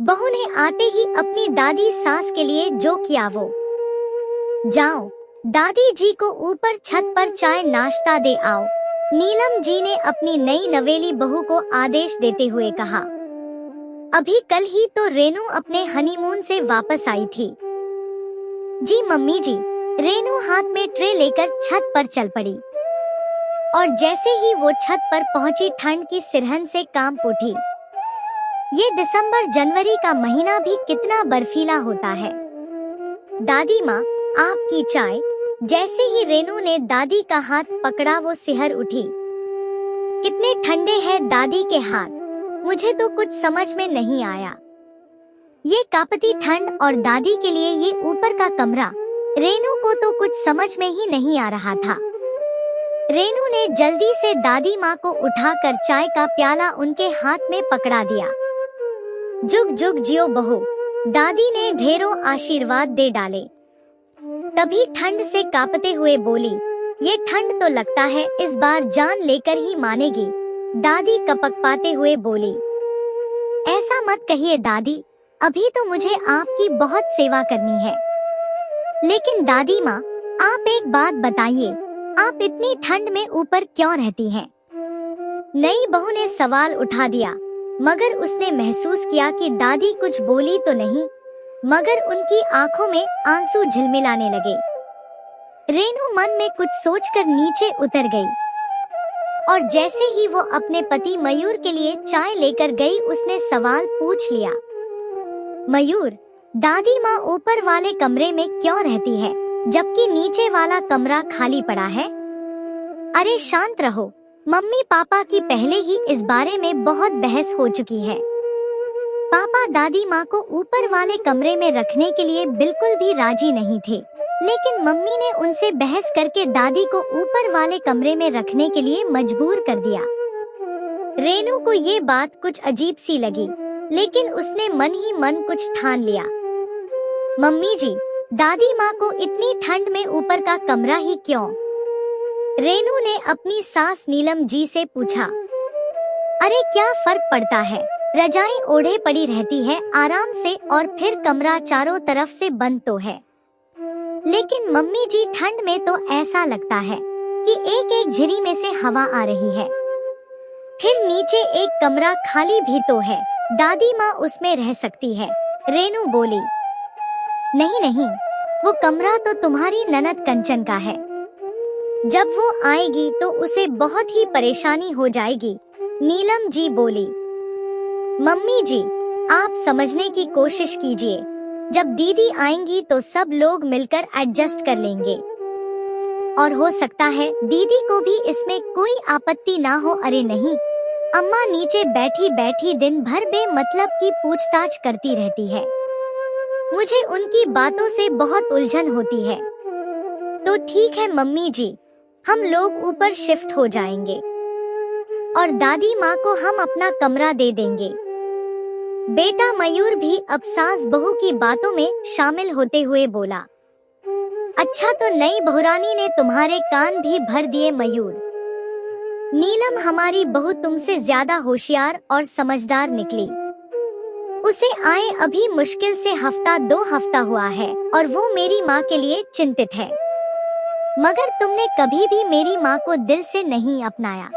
बहू ने आते ही अपनी दादी सास के लिए जो किया वो, जाओ दादी जी को ऊपर छत पर चाय नाश्ता दे आओ। नीलम जी ने अपनी नई नवेली बहू को आदेश देते हुए कहा। अभी कल ही तो रेनू अपने हनीमून से वापस आई थी। जी मम्मी जी। रेनू हाथ में ट्रे लेकर छत पर चल पड़ी और जैसे ही वो छत पर पहुंची ठंड की सिरहन से कांप उठी। ये दिसंबर जनवरी का महीना भी कितना बर्फीला होता है। दादी माँ, आपकी चाय। जैसे ही रेनू ने दादी का हाथ पकड़ा वो सिहर उठी। कितने ठंडे हैं दादी के हाथ, मुझे तो कुछ समझ में नहीं आया। ये कांपती ठंड और दादी के लिए ये ऊपर का कमरा, रेनू को तो कुछ समझ में ही नहीं आ रहा था। रेनू ने जल्दी से दादी माँ को उठाकर चाय का प्याला उनके हाथ में पकड़ा दिया। जुग जुग जियो बहू, दादी ने ढेरों आशीर्वाद दे डाले। तभी ठंड से कांपते हुए बोली, ये ठंड तो लगता है इस बार जान लेकर ही मानेगी। दादी कपकपाते हुए बोली, ऐसा मत कहिए दादी, अभी तो मुझे आपकी बहुत सेवा करनी है। लेकिन दादी माँ, आप एक बात बताइए, आप इतनी ठंड में ऊपर क्यों रहती हैं? नई बहू ने सवाल उठा दिया, मगर उसने महसूस किया कि दादी कुछ बोली तो नहीं, मगर उनकी आंखों में आंसू झिलमिलाने लगे। रेनू मन में कुछ सोचकर नीचे उतर गई और जैसे ही वो अपने पति मयूर के लिए चाय लेकर गई उसने सवाल पूछ लिया, मयूर, दादी माँ ऊपर वाले कमरे में क्यों रहती है जबकि नीचे वाला कमरा खाली पड़ा है? अरे शांत रहो, मम्मी पापा की पहले ही इस बारे में बहुत बहस हो चुकी है। पापा दादी माँ को ऊपर वाले कमरे में रखने के लिए बिल्कुल भी राजी नहीं थे, लेकिन मम्मी ने उनसे बहस करके दादी को ऊपर वाले कमरे में रखने के लिए मजबूर कर दिया। रेनू को ये बात कुछ अजीब सी लगी, लेकिन उसने मन ही मन कुछ ठान लिया। मम्मी जी, दादी माँ को इतनी ठंड में ऊपर का कमरा ही क्यों? रेनू ने अपनी सास नीलम जी से पूछा। अरे क्या फर्क पड़ता है, रजाई ओढ़े पड़ी रहती है आराम से और फिर कमरा चारों तरफ से बंद तो है। लेकिन मम्मी जी ठंड में तो ऐसा लगता है कि एक एक झिरी में से हवा आ रही है। फिर नीचे एक कमरा खाली भी तो है, दादी माँ उसमें रह सकती है। रेनू बोली, नहीं नहीं, वो कमरा तो तुम्हारी ननद कंचन का है। जब वो आएगी तो उसे बहुत ही परेशानी हो जाएगी। नीलम जी बोली। मम्मी जी, आप समझने की कोशिश कीजिए, जब दीदी आएंगी तो सब लोग मिलकर एडजस्ट कर लेंगे और हो सकता है दीदी को भी इसमें कोई आपत्ति ना हो। अरे नहीं, अम्मा नीचे बैठी बैठी दिन भर बेमतलब की पूछताछ करती रहती है, मुझे उनकी बातों से बहुत उलझन होती है। तो ठीक है मम्मी जी, हम लोग ऊपर शिफ्ट हो जाएंगे और दादी माँ को हम अपना कमरा दे देंगे। बेटा मयूर भी अब सास बहू की बातों में शामिल होते हुए बोला। अच्छा, तो नई बहुरानी ने तुम्हारे कान भी भर दिए मयूर। नीलम, हमारी बहू तुमसे ज्यादा होशियार और समझदार निकली। उसे आए अभी मुश्किल से हफ्ता 2 हफ्ता हुआ है और वो मेरी माँ के लिए चिंतित है, मगर तुमने कभी भी मेरी माँ को दिल से नहीं अपनाया।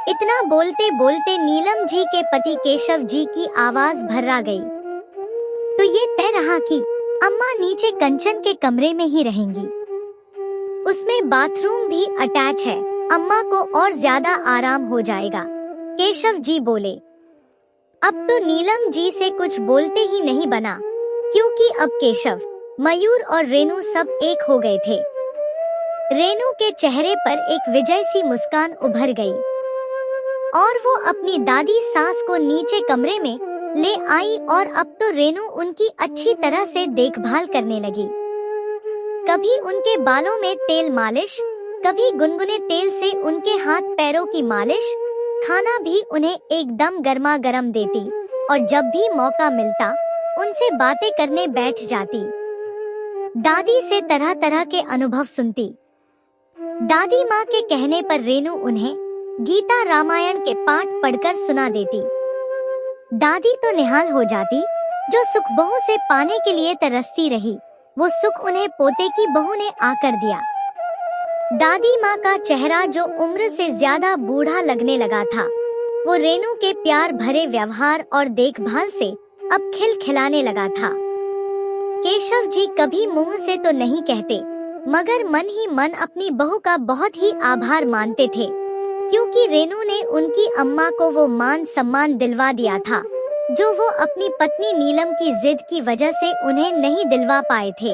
इतना बोलते बोलते नीलम जी के पति केशव जी की आवाज भर्रा गई। तो ये तय रहा कि अम्मा नीचे कंचन के कमरे में ही रहेंगी, उसमें बाथरूम भी अटैच है, अम्मा को और ज्यादा आराम हो जाएगा। केशव जी बोले। अब तो नीलम जी से कुछ बोलते ही नहीं बना, क्योंकि अब केशव, मयूर और रेनू सब एक हो गए थे। रेनू के चेहरे पर एक विजय सी मुस्कान उभर गई और वो अपनी दादी सास को नीचे कमरे में ले आई और अब तो रेनू उनकी अच्छी तरह से देखभाल करने लगी। कभी उनके बालों में तेल मालिश, कभी गुनगुने तेल से उनके हाथ पैरों की मालिश, खाना भी उन्हें एकदम गर्मा गर्म देती और जब भी मौका मिलता उनसे बातें करने बैठ जाती। दादी से तरह तरह के अनुभव सुनती। दादी माँ के कहने पर रेनू उन्हें गीता रामायण के पाठ पढ़कर सुना देती। दादी तो निहाल हो जाती, जो सुख बहू से पाने के लिए तरसती रही। वो सुख उन्हें पोते की बहू ने आकर दिया। दादी माँ का चेहरा जो उम्र से ज्यादा बूढ़ा लगने लगा था, वो रेनू के प्यार भरे व्यवहार और देखभाल से अब खिलखिलाने लगा था। केशव जी कभी मुंह से तो नहीं कहते, मगर मन ही मन अपनी बहू का बहुत ही आभार मानते थे, क्योंकि रेनू ने उनकी अम्मा को वो मान सम्मान दिलवा दिया था जो वो अपनी पत्नी नीलम की जिद की वजह से उन्हें नहीं दिलवा पाए थे।